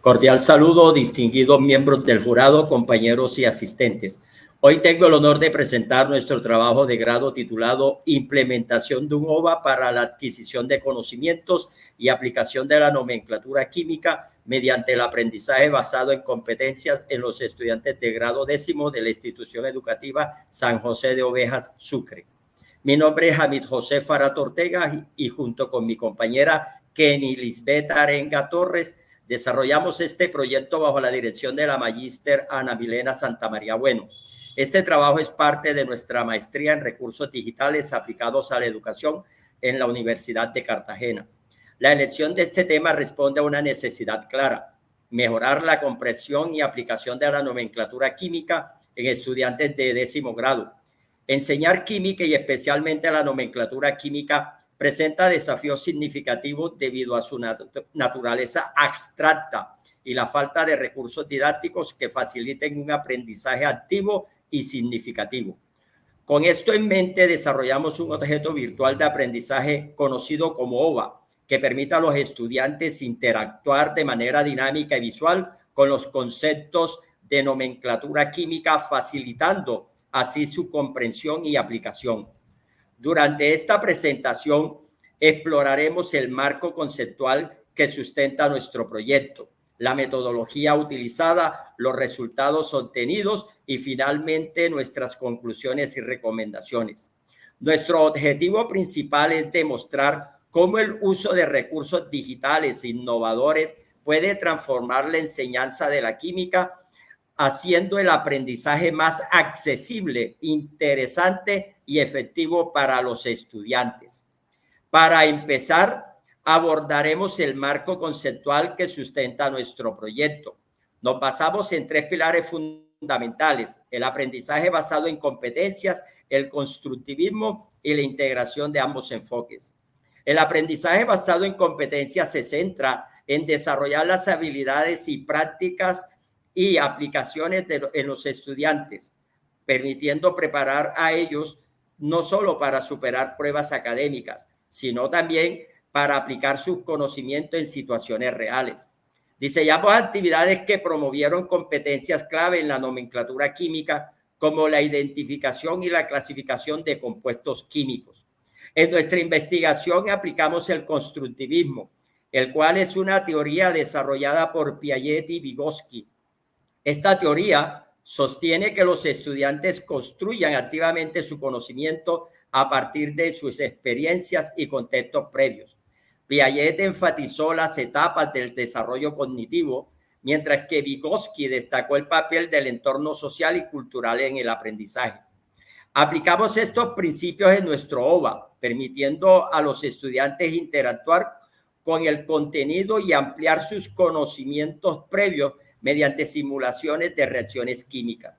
Cordial saludo, distinguidos miembros del jurado, compañeros y asistentes. Hoy tengo el honor de presentar nuestro trabajo de grado titulado Implementación de un OVA para la adquisición de conocimientos y aplicación de la nomenclatura química mediante el aprendizaje basado en competencias en los estudiantes de grado décimo de la institución educativa San José de Ovejas, Sucre. Mi nombre es Hamid José Farat Ortega y junto con mi compañera Kenny Lisbeth Arenga Torres desarrollamos este proyecto bajo la dirección de la magíster Ana Milena Santamaría Bueno. Este trabajo es parte de nuestra maestría en recursos digitales aplicados a la educación en la Universidad de Cartagena. La elección de este tema responde a una necesidad clara: mejorar la comprensión y aplicación de la nomenclatura química en estudiantes de décimo grado. Enseñar química y especialmente la nomenclatura química presenta desafíos significativos debido a su naturaleza abstracta y la falta de recursos didácticos que faciliten un aprendizaje activo y significativo. Con esto en mente, desarrollamos un objeto virtual de aprendizaje conocido como OVA, que permita a los estudiantes interactuar de manera dinámica y visual con los conceptos de nomenclatura química, facilitando así su comprensión y aplicación. Durante esta presentación exploraremos el marco conceptual que sustenta nuestro proyecto, la metodología utilizada, los resultados obtenidos y finalmente nuestras conclusiones y recomendaciones. Nuestro objetivo principal es demostrar cómo el uso de recursos digitales innovadores puede transformar la enseñanza de la química, haciendo el aprendizaje más accesible, interesante y efectivo para los estudiantes. Para empezar, abordaremos el marco conceptual que sustenta nuestro proyecto. Nos basamos en tres pilares fundamentales: el aprendizaje basado en competencias, el constructivismo y la integración de ambos enfoques. El aprendizaje basado en competencias se centra en desarrollar las habilidades y prácticas y aplicaciones en los estudiantes, permitiendo preparar a ellos no solo para superar pruebas académicas, sino también para aplicar sus conocimientos en situaciones reales. Diseñamos actividades que promovieron competencias clave en la nomenclatura química, como la identificación y la clasificación de compuestos químicos. En nuestra investigación aplicamos el constructivismo, el cual es una teoría desarrollada por Piaget y Vygotsky. Esta teoría sostiene que los estudiantes construyan activamente su conocimiento a partir de sus experiencias y contextos previos. Piaget enfatizó las etapas del desarrollo cognitivo, mientras que Vygotsky destacó el papel del entorno social y cultural en el aprendizaje. Aplicamos estos principios en nuestro OVA, permitiendo a los estudiantes interactuar con el contenido y ampliar sus conocimientos previos mediante simulaciones de reacciones químicas.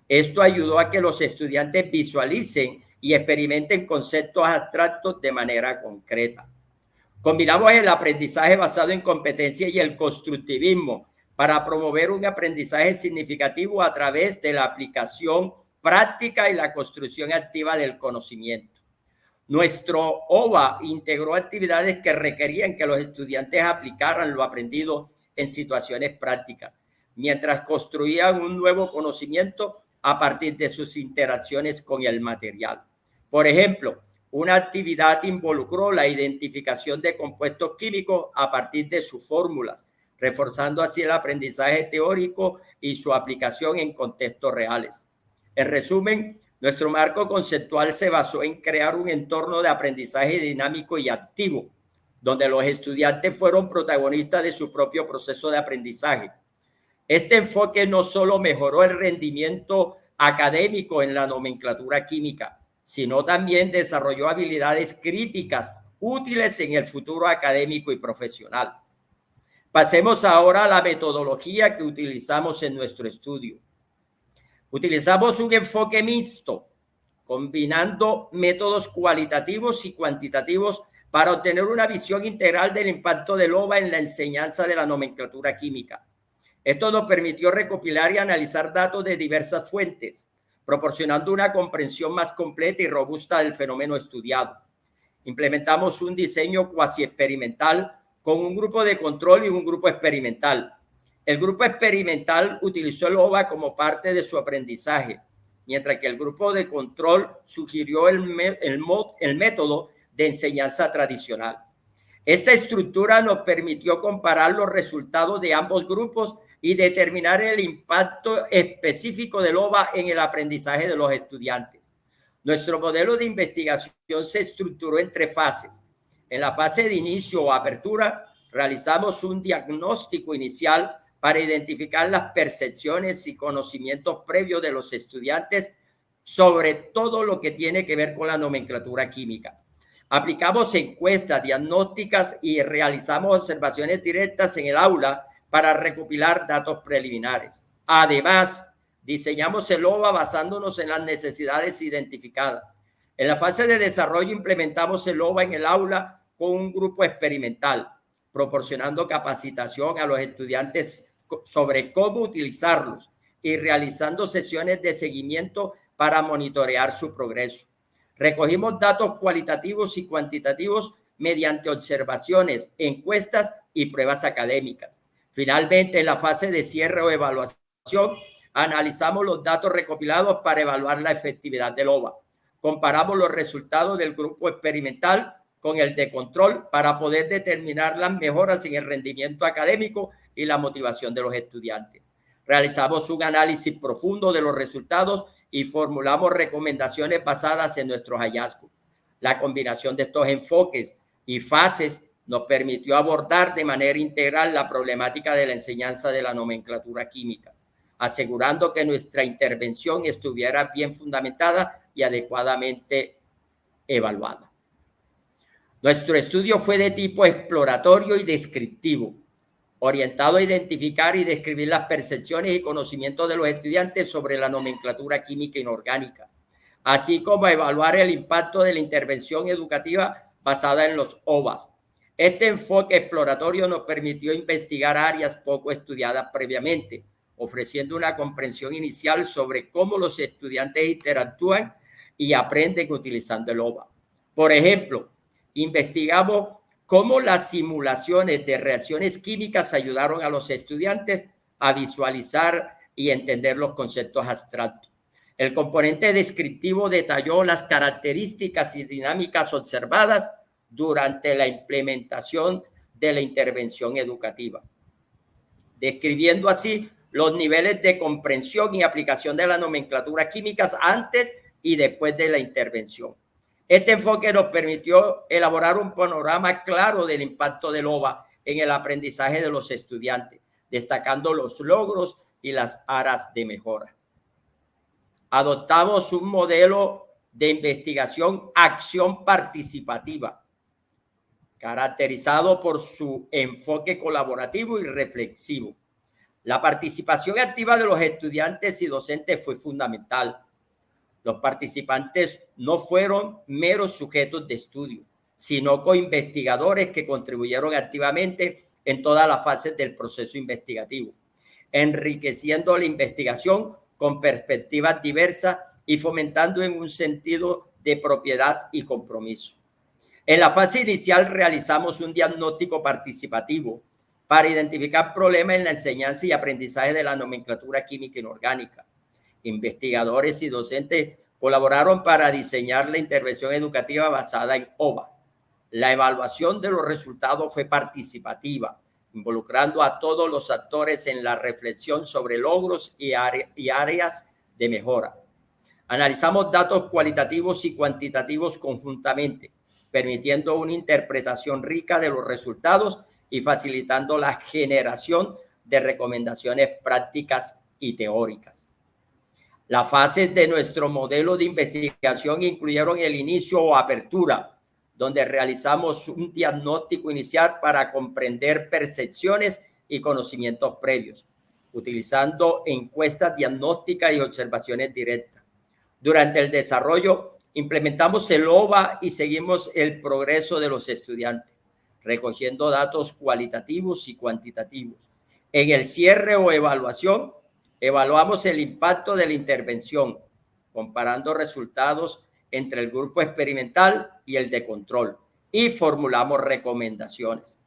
Esto ayudó a que los estudiantes visualicen y experimenten conceptos abstractos de manera concreta. Combinamos el aprendizaje basado en competencia y el constructivismo para promover un aprendizaje significativo a través de la aplicación práctica y la construcción activa del conocimiento. Nuestro OVA integró actividades que requerían que los estudiantes aplicaran lo aprendido en situaciones prácticas, mientras construían un nuevo conocimiento a partir de sus interacciones con el material. Por ejemplo, una actividad involucró la identificación de compuestos químicos a partir de sus fórmulas, reforzando así el aprendizaje teórico y su aplicación en contextos reales. En resumen, nuestro marco conceptual se basó en crear un entorno de aprendizaje dinámico y activo, donde los estudiantes fueron protagonistas de su propio proceso de aprendizaje. Este enfoque no solo mejoró el rendimiento académico en la nomenclatura química, sino también desarrolló habilidades críticas útiles en el futuro académico y profesional. Pasemos ahora a la metodología que utilizamos en nuestro estudio. Utilizamos un enfoque mixto, combinando métodos cualitativos y cuantitativos para obtener una visión integral del impacto del OVA en la enseñanza de la nomenclatura química. Esto nos permitió recopilar y analizar datos de diversas fuentes, proporcionando una comprensión más completa y robusta del fenómeno estudiado. Implementamos un diseño cuasi experimental con un grupo de control y un grupo experimental. El grupo experimental utilizó el OVA como parte de su aprendizaje, mientras que el grupo de control sugirió el método de enseñanza tradicional. Esta estructura nos permitió comparar los resultados de ambos grupos y determinar el impacto específico del OVA en el aprendizaje de los estudiantes. Nuestro modelo de investigación se estructuró en 3 fases. En la fase de inicio o apertura, realizamos un diagnóstico inicial para identificar las percepciones y conocimientos previos de los estudiantes sobre todo lo que tiene que ver con la nomenclatura química. Aplicamos encuestas diagnósticas y realizamos observaciones directas en el aula para recopilar datos preliminares. Además, diseñamos el OVA basándonos en las necesidades identificadas. En la fase de desarrollo implementamos el OVA en el aula con un grupo experimental, proporcionando capacitación a los estudiantes sobre cómo utilizarlos y realizando sesiones de seguimiento para monitorear su progreso. Recogimos datos cualitativos y cuantitativos mediante observaciones, encuestas y pruebas académicas. Finalmente, en la fase de cierre o evaluación, analizamos los datos recopilados para evaluar la efectividad del OVA. Comparamos los resultados del grupo experimental con el de control para poder determinar las mejoras en el rendimiento académico y la motivación de los estudiantes. Realizamos un análisis profundo de los resultados y formulamos recomendaciones basadas en nuestros hallazgos. La combinación de estos enfoques y fases nos permitió abordar de manera integral la problemática de la enseñanza de la nomenclatura química, asegurando que nuestra intervención estuviera bien fundamentada y adecuadamente evaluada. Nuestro estudio fue de tipo exploratorio y descriptivo, orientado a identificar y describir las percepciones y conocimientos de los estudiantes sobre la nomenclatura química inorgánica, así como a evaluar el impacto de la intervención educativa basada en los OVAs. Este enfoque exploratorio nos permitió investigar áreas poco estudiadas previamente, ofreciendo una comprensión inicial sobre cómo los estudiantes interactúan y aprenden utilizando el OVA. Por ejemplo, investigamos cómo las simulaciones de reacciones químicas ayudaron a los estudiantes a visualizar y entender los conceptos abstractos. El componente descriptivo detalló las características y dinámicas observadas durante la implementación de la intervención educativa, describiendo así los niveles de comprensión y aplicación de las nomenclaturas químicas antes y después de la intervención. Este enfoque nos permitió elaborar un panorama claro del impacto del OVA en el aprendizaje de los estudiantes, destacando los logros y las áreas de mejora. Adoptamos un modelo de investigación acción participativa, caracterizado por su enfoque colaborativo y reflexivo. La participación activa de los estudiantes y docentes fue fundamental. Los participantes no fueron meros sujetos de estudio, sino co-investigadores que contribuyeron activamente en todas las fases del proceso investigativo, enriqueciendo la investigación con perspectivas diversas y fomentando en un sentido de propiedad y compromiso. En la fase inicial realizamos un diagnóstico participativo para identificar problemas en la enseñanza y aprendizaje de la nomenclatura química inorgánica. Investigadores y docentes colaboraron para diseñar la intervención educativa basada en OVA. La evaluación de los resultados fue participativa, involucrando a todos los actores en la reflexión sobre logros y áreas de mejora. Analizamos datos cualitativos y cuantitativos conjuntamente, permitiendo una interpretación rica de los resultados y facilitando la generación de recomendaciones prácticas y teóricas. Las fases de nuestro modelo de investigación incluyeron el inicio o apertura, donde realizamos un diagnóstico inicial para comprender percepciones y conocimientos previos, utilizando encuestas diagnósticas y observaciones directas. Durante el desarrollo, implementamos el OVA y seguimos el progreso de los estudiantes, recogiendo datos cualitativos y cuantitativos. En el cierre o evaluación, evaluamos el impacto de la intervención, comparando resultados entre el grupo experimental y el de control, y formulamos recomendaciones.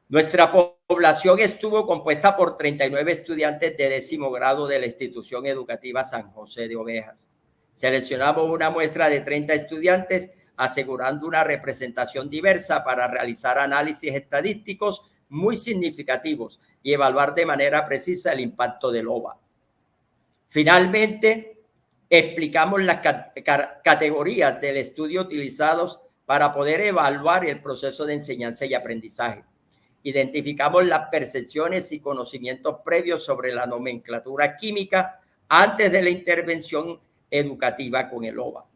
Nuestra población estuvo compuesta por 39 estudiantes de 10º grado de la institución educativa San José de Ovejas. Seleccionamos una muestra de 30 estudiantes, asegurando una representación diversa para realizar análisis estadísticos muy significativos y evaluar de manera precisa el impacto del OVA. Finalmente, explicamos las categorías del estudio utilizados para poder evaluar el proceso de enseñanza y aprendizaje. Identificamos las percepciones y conocimientos previos sobre la nomenclatura química antes de la intervención educativa con el OVA.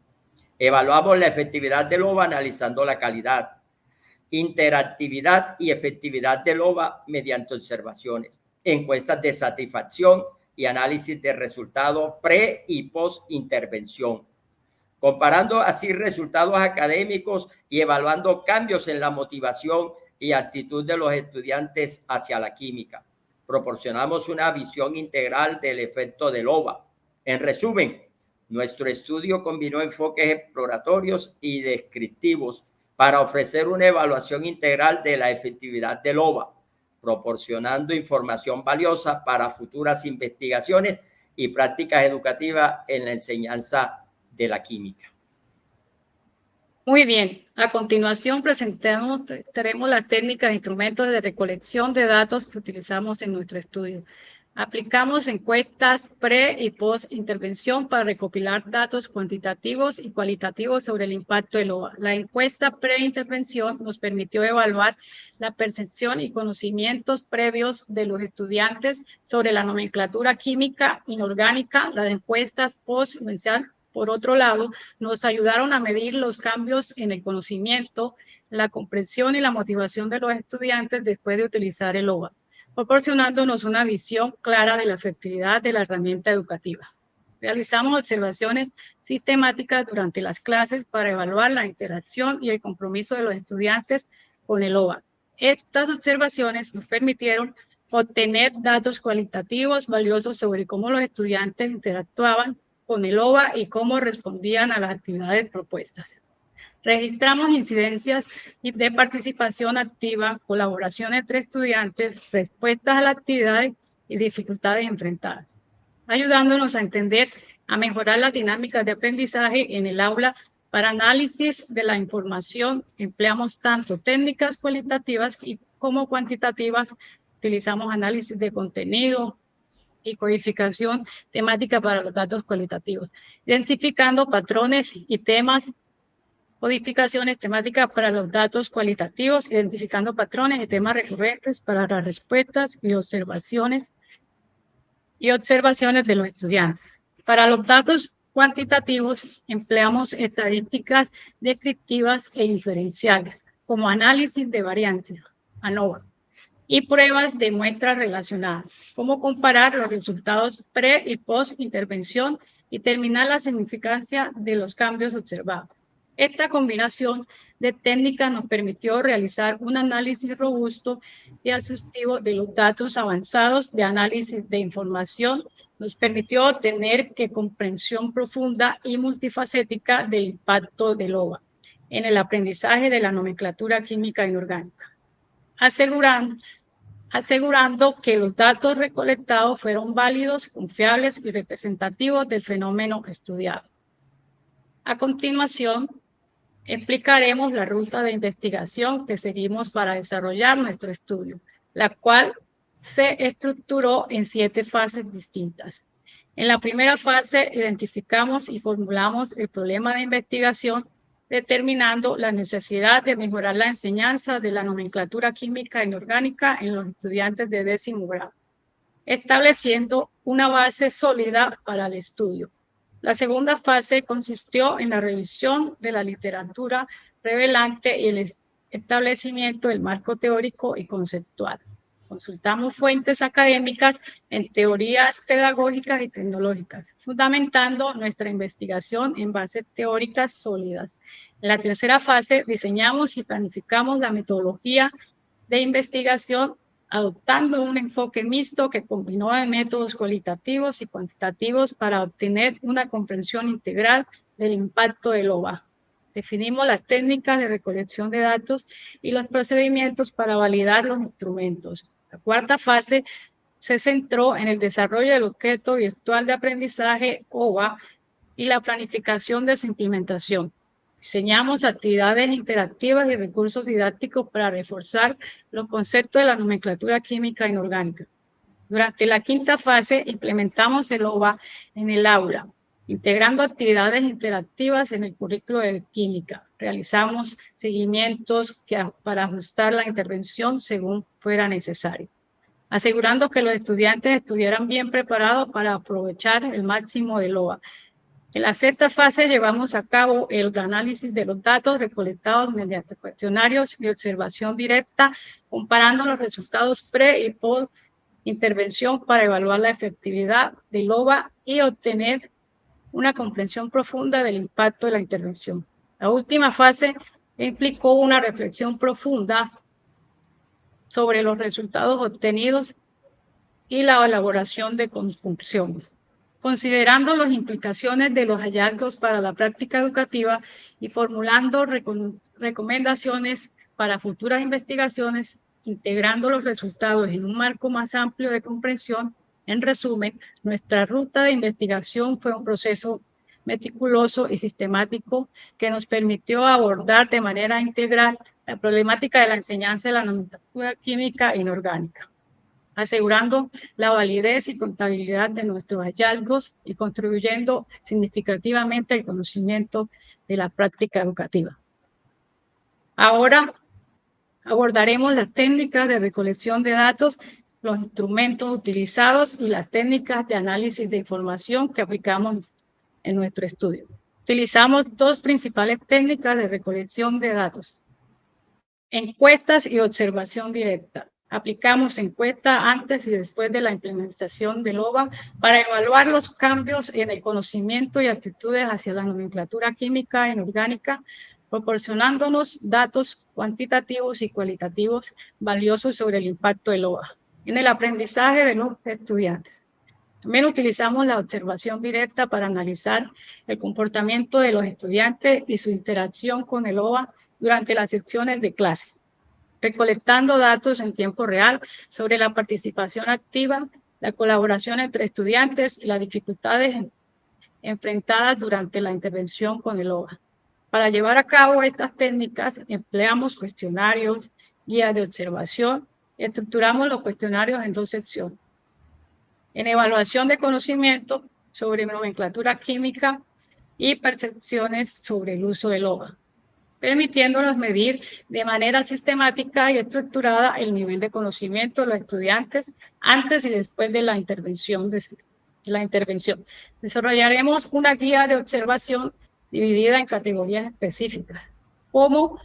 Evaluamos la efectividad del OVA analizando la calidad, interactividad y efectividad del OVA mediante observaciones, encuestas de satisfacción y análisis de resultados pre y post intervención, comparando así resultados académicos y evaluando cambios en la motivación y actitud de los estudiantes hacia la química. Proporcionamos una visión integral del efecto del OVA. En resumen, nuestro estudio combinó enfoques exploratorios y descriptivos para ofrecer una evaluación integral de la efectividad del OVA, proporcionando información valiosa para futuras investigaciones y prácticas educativas en la enseñanza de la química. Muy bien, a continuación tenemos las técnicas e instrumentos de recolección de datos que utilizamos en nuestro estudio. Aplicamos encuestas pre y post intervención para recopilar datos cuantitativos y cualitativos sobre el impacto del OVA. La encuesta pre intervención nos permitió evaluar la percepción y conocimientos previos de los estudiantes sobre la nomenclatura química inorgánica. Las encuestas post intervención, por otro lado, nos ayudaron a medir los cambios en el conocimiento, la comprensión y la motivación de los estudiantes después de utilizar el OVA, proporcionándonos una visión clara de la efectividad de la herramienta educativa. Realizamos observaciones sistemáticas durante las clases para evaluar la interacción y el compromiso de los estudiantes con el OVA. Estas observaciones nos permitieron obtener datos cualitativos valiosos sobre cómo los estudiantes interactuaban con el OVA y cómo respondían a las actividades propuestas. Registramos incidencias de participación activa, colaboración entre estudiantes, respuestas a las actividades y dificultades enfrentadas, ayudándonos a mejorar las dinámicas de aprendizaje en el aula. Para análisis de la información, empleamos tanto técnicas cualitativas como cuantitativas. Utilizamos análisis de contenido y codificación temática para los datos cualitativos, identificando patrones y temas, codificaciones temáticas para los datos cualitativos, identificando patrones y temas recurrentes para las respuestas y observaciones de los estudiantes. Para los datos cuantitativos, empleamos estadísticas descriptivas e inferenciales, como análisis de varianza, ANOVA, y pruebas de muestras relacionadas, como comparar los resultados pre y post intervención y determinar la significancia de los cambios observados. Esta combinación de técnicas nos permitió realizar un análisis robusto y exhaustivo de los datos avanzados de análisis de información. Nos permitió obtener comprensión profunda y multifacética del impacto del OVA en el aprendizaje de la nomenclatura química inorgánica, asegurando que los datos recolectados fueron válidos, confiables y representativos del fenómeno estudiado. A continuación, explicaremos la ruta de investigación que seguimos para desarrollar nuestro estudio, la cual se estructuró en 7 fases distintas. En la primera fase, identificamos y formulamos el problema de investigación, determinando la necesidad de mejorar la enseñanza de la nomenclatura química inorgánica en los estudiantes de 10º grado, estableciendo una base sólida para el estudio. La segunda fase consistió en la revisión de la literatura relevante y el establecimiento del marco teórico y conceptual. Consultamos fuentes académicas en teorías pedagógicas y tecnológicas, fundamentando nuestra investigación en bases teóricas sólidas. En la tercera fase, diseñamos y planificamos la metodología de investigación, adoptando un enfoque mixto que combinó métodos cualitativos y cuantitativos para obtener una comprensión integral del impacto del OVA. Definimos las técnicas de recolección de datos y los procedimientos para validar los instrumentos. La cuarta fase se centró en el desarrollo del objeto virtual de aprendizaje, OVA, y la planificación de su implementación. Diseñamos actividades interactivas y recursos didácticos para reforzar los conceptos de la nomenclatura química inorgánica. Durante la quinta fase, implementamos el OVA en el aula, integrando actividades interactivas en el currículo de química. Realizamos seguimientos para ajustar la intervención según fuera necesario, asegurando que los estudiantes estuvieran bien preparados para aprovechar el máximo del OVA. En la sexta fase llevamos a cabo el análisis de los datos recolectados mediante cuestionarios y observación directa, comparando los resultados pre y post intervención para evaluar la efectividad del OVA y obtener una comprensión profunda del impacto de la intervención. La última fase implicó una reflexión profunda sobre los resultados obtenidos y la elaboración de conclusiones, considerando las implicaciones de los hallazgos para la práctica educativa y formulando recomendaciones para futuras investigaciones, integrando los resultados en un marco más amplio de comprensión. En resumen, nuestra ruta de investigación fue un proceso meticuloso y sistemático que nos permitió abordar de manera integral la problemática de la enseñanza de la nomenclatura química inorgánica, asegurando la validez y contabilidad de nuestros hallazgos y contribuyendo significativamente al conocimiento de la práctica educativa. Ahora abordaremos las técnicas de recolección de datos, los instrumentos utilizados y las técnicas de análisis de información que aplicamos en nuestro estudio. Utilizamos dos principales técnicas de recolección de datos: encuestas y observación directa. Aplicamos encuestas antes y después de la implementación del OVA para evaluar los cambios en el conocimiento y actitudes hacia la nomenclatura química inorgánica, proporcionándonos datos cuantitativos y cualitativos valiosos sobre el impacto del OVA en el aprendizaje de los estudiantes. También utilizamos la observación directa para analizar el comportamiento de los estudiantes y su interacción con el OVA durante las secciones de clase, recolectando datos en tiempo real sobre la participación activa, la colaboración entre estudiantes y las dificultades enfrentadas durante la intervención con el OVA. Para llevar a cabo estas técnicas, empleamos cuestionarios, guías de observación y estructuramos los cuestionarios en dos secciones: en evaluación de conocimiento sobre nomenclatura química y percepciones sobre el uso del OVA, permitiéndonos medir de manera sistemática y estructurada el nivel de conocimiento de los estudiantes antes y después de la intervención. Desarrollaremos una guía de observación dividida en categorías específicas, como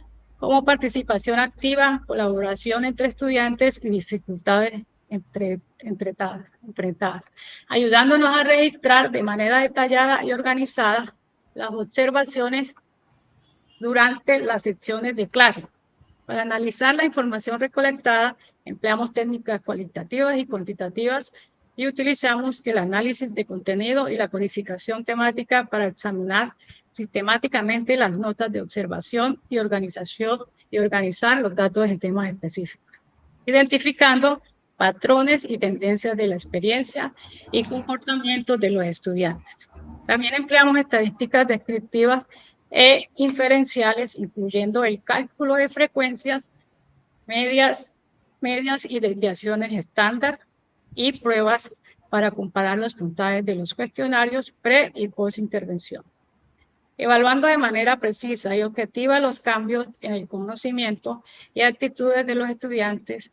participación activa, colaboración entre estudiantes y dificultades enfrentadas, ayudándonos a registrar de manera detallada y organizada las observaciones durante las secciones de clase. Para analizar la información recolectada, empleamos técnicas cualitativas y cuantitativas y utilizamos el análisis de contenido y la codificación temática para examinar sistemáticamente las notas de observación y organizar los datos en temas específicos, identificando patrones y tendencias de la experiencia y comportamientos de los estudiantes. También empleamos estadísticas descriptivas e inferenciales, incluyendo el cálculo de frecuencias, medias y desviaciones estándar y pruebas para comparar los puntajes de los cuestionarios pre y post intervención, evaluando de manera precisa y objetiva los cambios en el conocimiento y actitudes de los estudiantes.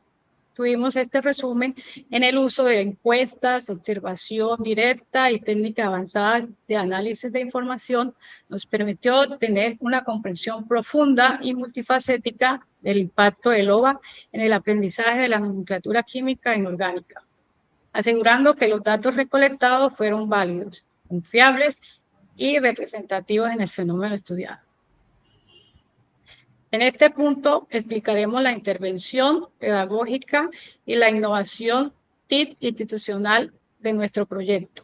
Tuvimos este resumen en el uso de encuestas, observación directa y técnicas avanzadas de análisis de información. Nos permitió tener una comprensión profunda y multifacética del impacto del OVA en el aprendizaje de la nomenclatura química inorgánica, asegurando que los datos recolectados fueron válidos, confiables y representativos en el fenómeno estudiado. En este punto explicaremos la intervención pedagógica y la innovación TIC institucional de nuestro proyecto.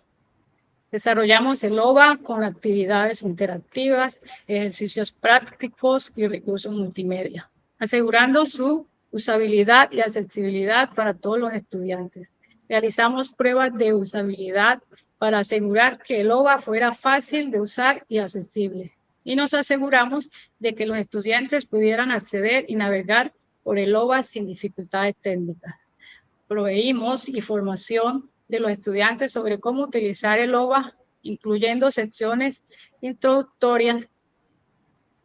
Desarrollamos el OVA con actividades interactivas, ejercicios prácticos y recursos multimedia, asegurando su usabilidad y accesibilidad para todos los estudiantes. Realizamos pruebas de usabilidad para asegurar que el OVA fuera fácil de usar y accesible. Y nos aseguramos de que los estudiantes pudieran acceder y navegar por el OVA sin dificultades técnicas. Proveímos información de los estudiantes sobre cómo utilizar el OVA, incluyendo secciones introductorias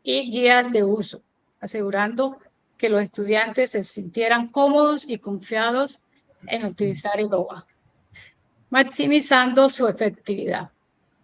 y guías de uso, asegurando que los estudiantes se sintieran cómodos y confiados en utilizar el OVA, maximizando su efectividad.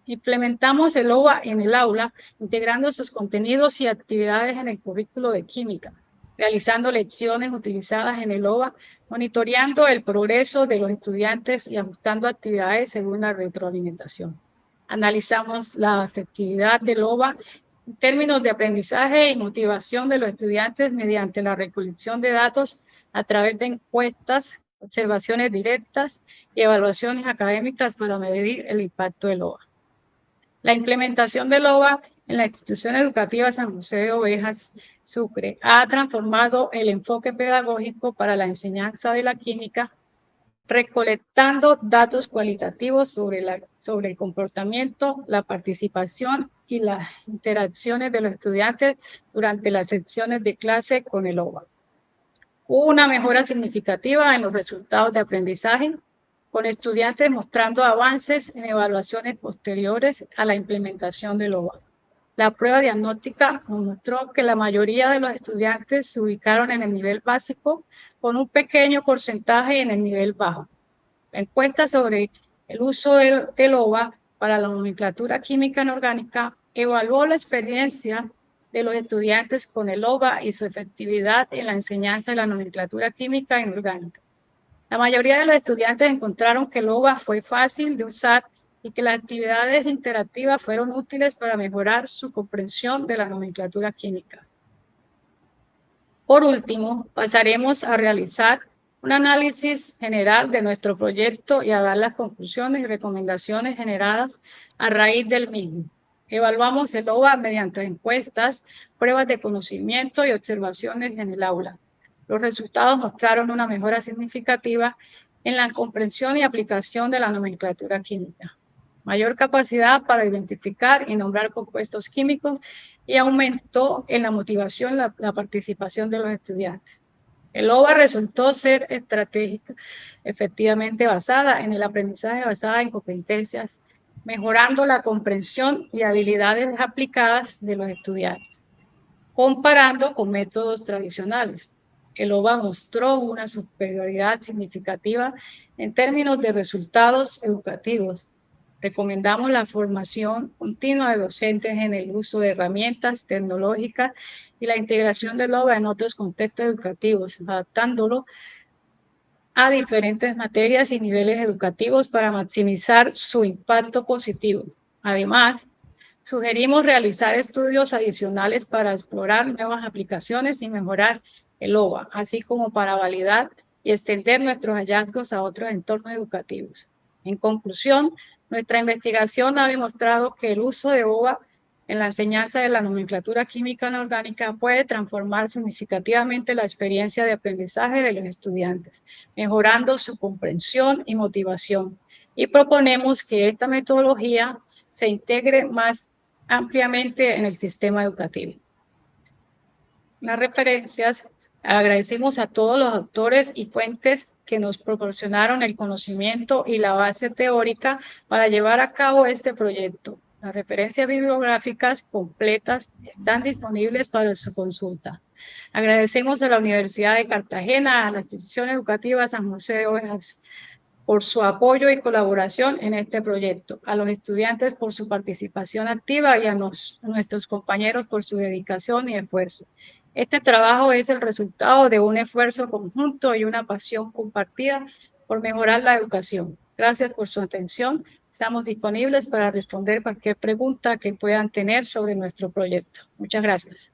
Implementamos el OVA en el aula, integrando sus contenidos y actividades en el currículo de química, realizando lecciones utilizadas en el OVA, monitoreando el progreso de los estudiantes y ajustando actividades según la retroalimentación. Analizamos la efectividad del OVA en términos de aprendizaje y motivación de los estudiantes mediante la recolección de datos a través de encuestas, observaciones directas y evaluaciones académicas para medir el impacto del OVA. La implementación del OVA en la institución educativa San José de Ovejas, Sucre, ha transformado el enfoque pedagógico para la enseñanza de la química, recolectando datos cualitativos sobre el comportamiento, la participación y las interacciones de los estudiantes durante las secciones de clase con el OVA. Hubo una mejora significativa en los resultados de aprendizaje, con estudiantes mostrando avances en evaluaciones posteriores a la implementación del OVA. La prueba diagnóstica mostró que la mayoría de los estudiantes se ubicaron en el nivel básico, con un pequeño porcentaje en el nivel bajo. La encuesta sobre el uso del OVA para la nomenclatura química inorgánica evaluó la experiencia de los estudiantes con el OVA y su efectividad en la enseñanza de la nomenclatura química inorgánica. La mayoría de los estudiantes encontraron que el OVA fue fácil de usar y que las actividades interactivas fueron útiles para mejorar su comprensión de la nomenclatura química. Por último, pasaremos a realizar un análisis general de nuestro proyecto y a dar las conclusiones y recomendaciones generadas a raíz del mismo. Evaluamos el OVA mediante encuestas, pruebas de conocimiento y observaciones en el aula. Los resultados mostraron una mejora significativa en la comprensión y aplicación de la nomenclatura química, mayor capacidad para identificar y nombrar compuestos químicos y aumentó en la motivación la participación de los estudiantes. El OVA resultó ser estratégica, efectivamente basada en el aprendizaje basada en competencias, mejorando la comprensión y habilidades aplicadas de los estudiantes, comparando con métodos tradicionales. El OVA mostró una superioridad significativa en términos de resultados educativos. Recomendamos la formación continua de docentes en el uso de herramientas tecnológicas y la integración del OVA en otros contextos educativos, adaptándolo a diferentes materias y niveles educativos para maximizar su impacto positivo. Además, sugerimos realizar estudios adicionales para explorar nuevas aplicaciones y mejorar el OVA, así como para validar y extender nuestros hallazgos a otros entornos educativos. En conclusión, nuestra investigación ha demostrado que el uso de OVA en la enseñanza de la nomenclatura química inorgánica puede transformar significativamente la experiencia de aprendizaje de los estudiantes, mejorando su comprensión y motivación. Y proponemos que esta metodología se integre más ampliamente en el sistema educativo. Las referencias, agradecemos a todos los autores y fuentes que nos proporcionaron el conocimiento y la base teórica para llevar a cabo este proyecto. Las referencias bibliográficas completas están disponibles para su consulta. Agradecemos a la Universidad de Cartagena, a la institución educativa San José de Ovejas, por su apoyo y colaboración en este proyecto, a los estudiantes por su participación activa y a nuestros compañeros por su dedicación y esfuerzo. Este trabajo es el resultado de un esfuerzo conjunto y una pasión compartida por mejorar la educación. Gracias por su atención. Estamos disponibles para responder cualquier pregunta que puedan tener sobre nuestro proyecto. Muchas gracias.